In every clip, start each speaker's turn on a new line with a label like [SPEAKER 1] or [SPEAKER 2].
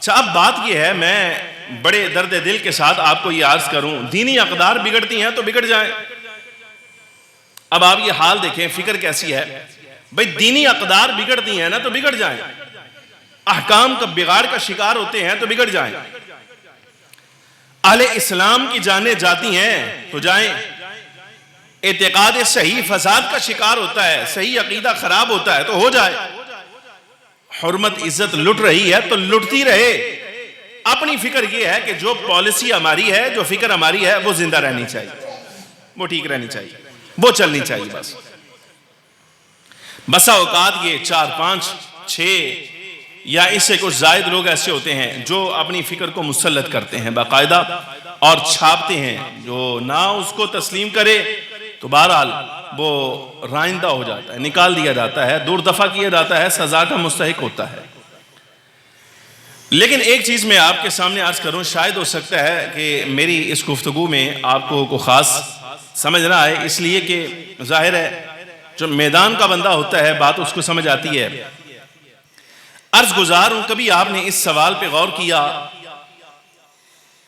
[SPEAKER 1] اچھا، اب بات یہ ہے، میں بڑے درد دل کے ساتھ آپ کو یہ عرض کروں، دینی اقدار بگڑتی ہیں تو بگڑ جائیں۔ اب آپ یہ حال دیکھیں، فکر کیسی ہے بھئی، دینی اقدار بگڑتی ہیں نا تو بگڑ جائیں، احکام کا بگاڑ کا شکار ہوتے ہیں تو بگڑ جائیں، اہل اسلام کی جانیں جاتی ہیں تو جائیں، اعتقاد صحیح فساد کا شکار ہوتا ہے، صحیح عقیدہ خراب ہوتا ہے تو ہو جائے، حرمت عزت لٹ رہی ہے تو لٹتی رہے۔ اپنی فکر یہ ہے کہ جو پالیسی ہماری ہے، جو فکر ہماری ہے، وہ زندہ رہنی چاہیے، وہ ٹھیک رہنی چاہیے، وہ چلنی چاہیے۔ بس بسا اوقات یہ 4 5 6 یا اس سے کچھ زائد لوگ ایسے ہوتے ہیں جو اپنی فکر کو مسلط کرتے ہیں باقاعدہ اور چھاپتے ہیں، جو نہ اس کو تسلیم کرے تو بہرحال وہ رائندہ ہو جاتا ہے، نکال دیا جاتا ہے، دور دفع کیا جاتا ہے، سزا کا مستحق ہوتا ہے۔ لیکن ایک چیز میں آپ کے سامنے عرض کروں، شاید ہو سکتا ہے کہ میری اس گفتگو میں آپ کو خاص سمجھ نہ آئے، اس لیے کہ ظاہر ہے جو میدان کا بندہ ہوتا ہے بات اس کو سمجھ آتی ہے۔ عرض گزار ہوں، کبھی آپ نے اس سوال پہ غور کیا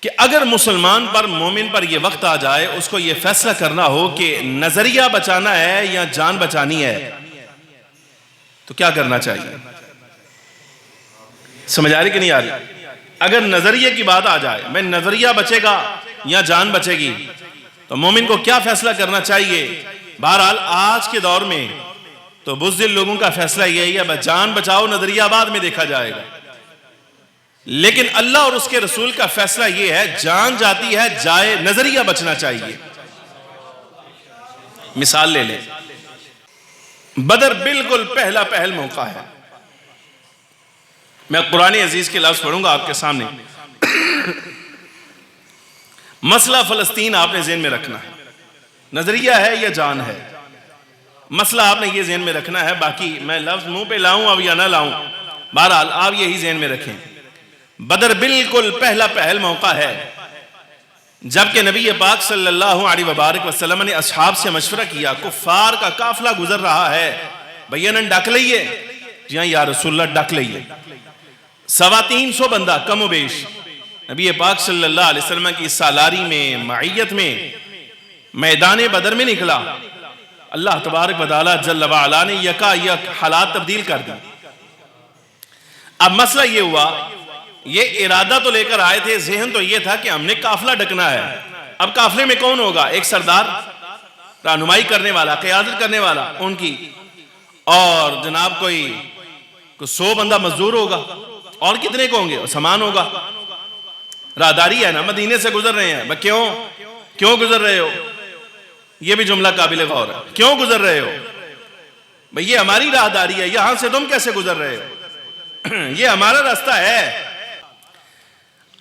[SPEAKER 1] کہ اگر مسلمان پر، مومن پر یہ وقت آ جائے، اس کو یہ فیصلہ کرنا ہو کہ نظریہ بچانا ہے یا جان بچانی ہے، تو کیا کرنا چاہیے؟ سمجھ آ رہی کہ نہیں آ رہی؟ اگر نظریے کی بات آ جائے، میں نظریہ بچے گا یا جان بچے گی، تو مومن کو کیا فیصلہ کرنا چاہیے؟ بہرحال آج کے دور میں تو بزدل لوگوں کا فیصلہ یہی ہے، بس جان بچاؤ، نظریہ بعد میں دیکھا جائے گا۔ لیکن اللہ اور اس کے رسول کا فیصلہ یہ ہے، جان جاتی ہے جائے، نظریہ بچنا چاہیے۔ مثال لے لیں، بدر بالکل پہلا پہل موقع ہے۔ میں قرآن عزیز کے لفظ پڑھوں گا آپ کے سامنے۔ مسئلہ فلسطین آپ نے ذہن میں رکھنا ہے، نظریہ ہے یا جان ہے، مسئلہ آپ نے یہ ذہن میں رکھنا ہے، باقی میں لفظ منہ پہ لاؤں اب یا نہ لاؤں، بہرحال آپ یہی ذہن میں رکھیں۔ بدر بالکل پہلا پہل موقع ہے، جبکہ نبی پاک صلی اللہ علیہ وبارک وسلم نے اصحاب سے مشورہ کیا، کفار کا قافلہ گزر رہا ہے، بھئینن ڈک لئیے؟ جی ہاں یا رسول اللہ ڈک لئیے۔ 350 بندہ کم و بیش نبی پاک صلی اللہ علیہ وسلم کی سالاری میں، معیت میں، میدان بدر میں نکلا۔ اللہ تبارک و تعالی جل وعلا نے یکا یک حالات تبدیل کر دی۔ اب مسئلہ یہ ہوا، یہ ارادہ تو لے کر آئے تھے، ذہن تو یہ تھا کہ ہم نے قافلہ ڈکنا ہے۔ اب قافلے میں کون ہوگا؟ ایک سردار، رہنمائی کرنے والا، قیادت کرنے والا ان کی، اور جناب کوئی 100 بندہ مزدور ہوگا، اور کتنے کو ہوں گے؟ سامان ہوگا، راہداری ہے نا، مدینے سے گزر رہے ہیں۔ کیوں گزر رہے ہو؟ یہ بھی جملہ قابل غور ہے، کیوں گزر رہے ہو؟ بھئی یہ ہماری راہداری ہے، یہاں سے تم کیسے گزر رہے ہو؟ یہ ہمارا راستہ ہے۔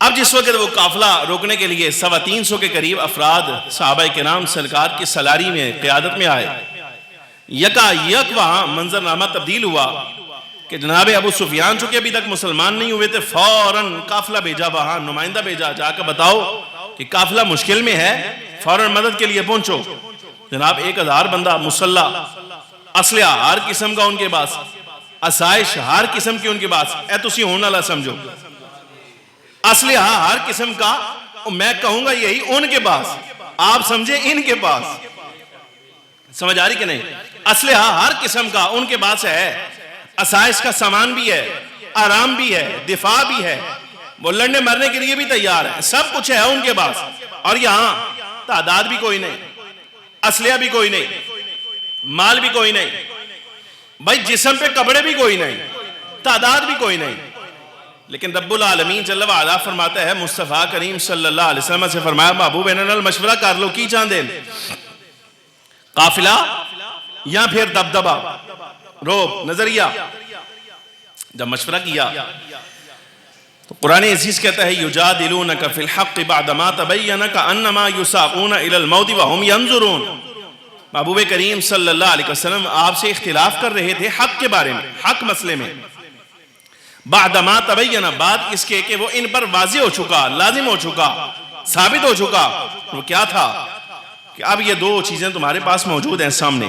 [SPEAKER 1] اب جس وقت وہ قافلہ روکنے کے لیے 350 کے قریب افراد صحابہ کرام سرکار کی سالاری میں، قیادت میں آئے، یکا یک وہاں منظرنامہ تبدیل ہوا کہ جناب ابو سفیان چونکہ ابھی تک مسلمان نہیں ہوئے تھے، فوراً قافلہ بھیجا، وہاں نمائندہ بھیجا، جا کر بتاؤ کہ قافلہ مشکل میں ہے، فوراً مدد کے لیے پہنچو۔ جناب 1000 بندہ مسلح، اسلحہ ہر قسم کا ان کے پاس، آسائش ہر قسم کی ان کے پاس، اے تسی ہونا نہ سمجھو، اسلحہ ہر قسم کا، میں کہوں گا یہی ان کے پاس، آپ سمجھے ان کے پاس۔ سمجھ آ رہی کہ نہیں؟ اسلحہ ہر قسم کا ان کے پاس ہے، آسائش کا سامان بھی ہے، آرام بھی ہے، دفاع بھی ہے، وہ لڑنے مرنے کے لیے بھی تیار ہے، سب کچھ ہے ان کے پاس۔ اور یہاں تعداد بھی کوئی نہیں، اسلحہ بھی کوئی نہیں، مال بھی کوئی نہیں، بھائی جسم پہ کپڑے بھی کوئی نہیں، تعداد بھی کوئی نہیں، لیکن رب العالمین جل وعلا فرماتا ہے، مصطفیٰ کریم صلی اللہ علیہ وسلم سے فرمایا، محبوب انہوں مشورہ کر لو کی چاندین، قافلہ یا پھر دبدبہ، روب، نظریہ۔ جب مشورہ کیا تو قرآن عزیز کہتا ہے، یجادلونک فی الحق بعدما تبین کانما یساقون الی الموت وهم ينظرون۔ محبوب کریم صلی اللہ علیہ وسلم آپ سے اختلاف کر رہے تھے حق کے بارے میں، حق مسئلے میں، بعدما تبین، بعد اس کے کہ وہ ان پر واضح ہو چکا، لازم ہو چکا، ثابت ہو چکا۔ وہ کیا تھا کہ اب یہ 2 چیزیں تمہارے پاس موجود ہیں سامنے،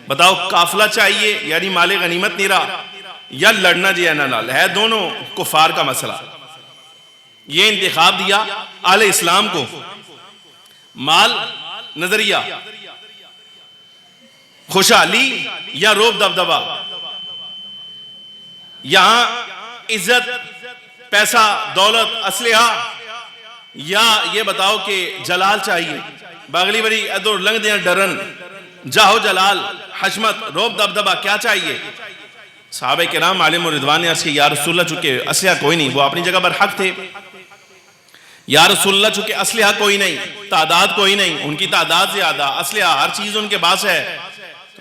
[SPEAKER 1] بتاؤ قافلہ چاہیے یعنی مال غنیمت نہیں رہا، یا لڑنا جی ہے نہ ہے، دونوں کفار کا مسئلہ۔ یہ انتخاب دیا اہل اسلام کو، مال، نظریہ، خوشحالی یا روب دبدبا، یہاں عزت، پیسہ، دولت، اسلحہ، یا یہ بتاؤ کہ جلال چاہیے، باغلی بری ادور لنگ دیا ڈرن، جاہو جلال، حشمت، روب دبدبا، کیا چاہیے؟ صحابہ کرام علیہم رضوان نے عرض کی یا رسول اللہ چونکہ اسلحہ کوئی نہیں، وہ اپنی جگہ پر حق تھے، یا رسول اللہ چونکہ اسلحہ کوئی نہیں، تعداد کوئی نہیں، ان کی تعداد زیادہ، اسلحہ ہر چیز ان کے پاس ہے،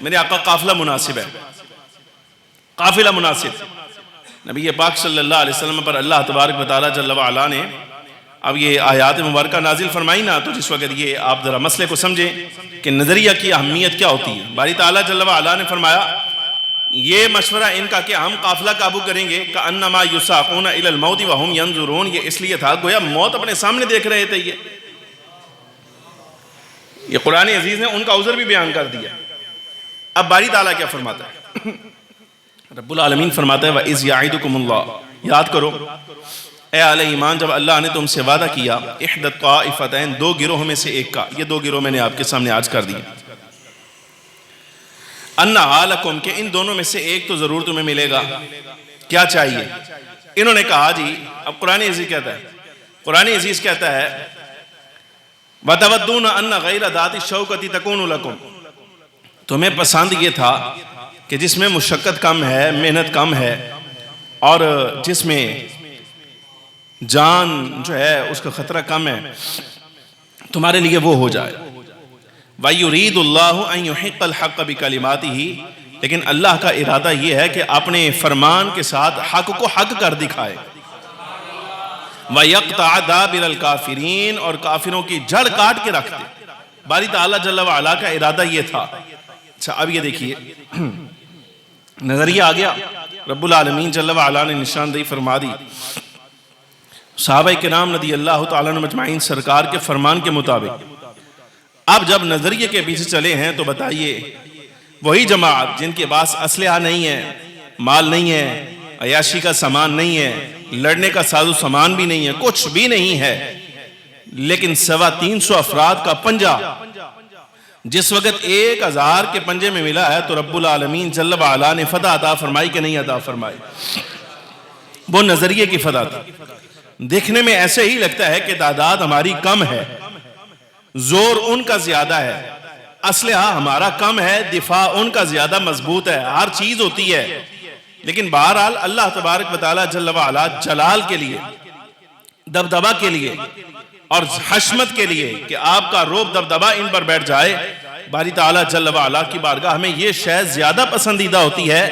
[SPEAKER 1] میرے آقا قافلہ مناسب ہے، قافلہ مناسب۔ نبی پاک صلی اللہ علیہ وسلم پر اللہ تبارک و تعالیٰ جل وعلا نے اب یہ آیات مبارکہ نازل فرمائی نا، تو جس وقت یہ آپ ذرا مسئلے کو سمجھیں کہ نظریہ کی اہمیت کیا ہوتی ہے۔ باری تعالیٰ جل وعلا نے فرمایا یہ مشورہ ان کا کہ ہم قافلہ قابو کریں گے کأنما یساقون الی الموت وہم ینظرون، یہ اس لیے تھا گویا موت اپنے سامنے دیکھ رہے تھے۔ یہ قرآن عزیز نے ان کا عذر بھی بیان کر دیا۔ اب باری تعالیٰ کیا فرماتا ہے؟ رب العالمین فرماتا ہے وَإِذْ يَعِدُكُمُ اللَّهُ، یاد کرو اے اہل ایمان جب اللہ نے تم سے وعدہ کیا احد الطائفتین، دو گروہ میں سے ایک کا، یہ دو گروہ میں نے آپ کے سامنے آج کر دیا، انہا لکم، کہ ان دونوں میں سے ایک تو ضرور تمہیں ملے گا، کیا چاہیے؟ انہوں نے کہا جی، اب قرآن عزیز کہتا ہے، قرآن عزیز کہتا ہے وَتَوَدُّونَ أَنَّ غَيْرَ ذَاتِ الشَّوْكَةِ تَكُونُ لَكُمْ، تمہیں پسند یہ تھا کہ جس میں مشقت کم ہے، محنت کم ہے، اور جس میں جان جو ہے اس کا خطرہ کم ہے، تمہارے لیے وہ ہو جائے۔ وَيُرِيدُ اللَّهُ أَن يُحِقَّ الْحَقَّ بِكَلِمَاتِهِ، لیکن اللہ کا ارادہ یہ ہے کہ اپنے فرمان کے ساتھ حق کو حق کر دکھائے۔ وَيَقْطَعَ دَابِرَ الْكَافِرِينَ، اور کافروں کی جڑ کاٹ کے رکھ دے۔ باری تعالیٰ جل وعلا کا ارادہ یہ تھا۔ اچھا اب یہ دیکھیے نظریہ آ گیا، رب العالمین جل وعلا نے نشاندہی فرما دی، صحابہ کرام رضی اللہ تعالیٰ عنہم اجمعین سرکار کے فرمان کے مطابق۔ اب جب نظریے کے پیچھے چلے ہیں تو بتائیے وہی جماعت جن کے پاس اسلحہ نہیں ہے، مال نہیں ہے، عیاشی کا سامان نہیں ہے، لڑنے کا ساز و سامان بھی نہیں ہے، کچھ بھی نہیں ہے، لیکن 350 افراد کا پنجہ جس وقت 1000 کے پنجے میں ملا ہے، تو رب العالمین جل وعلا نے فتح عطا فرمائی کہ نہیں عطا فرمائی؟ وہ نظریے کی فتح تھی۔ دیکھنے میں ایسے ہی لگتا ہے کہ تعداد ہماری کم ہے، زور ان کا زیادہ ہے، اسلحہ ہمارا کم ہے، دفاع ان کا زیادہ مضبوط ہے، ہر چیز ہوتی ہے، لیکن بہرحال اللہ تبارک و تعالی جل وعلا جلال کے لیے، دبدبا کے لیے اور حشمت کے لیے کہ آپ کا روب دبدبا ان پر بیٹھ جائے، باری تعالی جل وعلا کی بارگاہ ہمیں یہ شے زیادہ پسندیدہ ہوتی ہے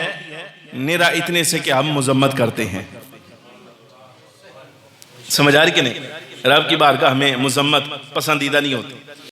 [SPEAKER 1] نرا اتنے سے کہ ہم مذمت کرتے ہیں۔ سمجھ آ رہی کہ نہیں؟ رب کی بارگاہ ہمیں مذمت پسندیدہ نہیں ہوتی۔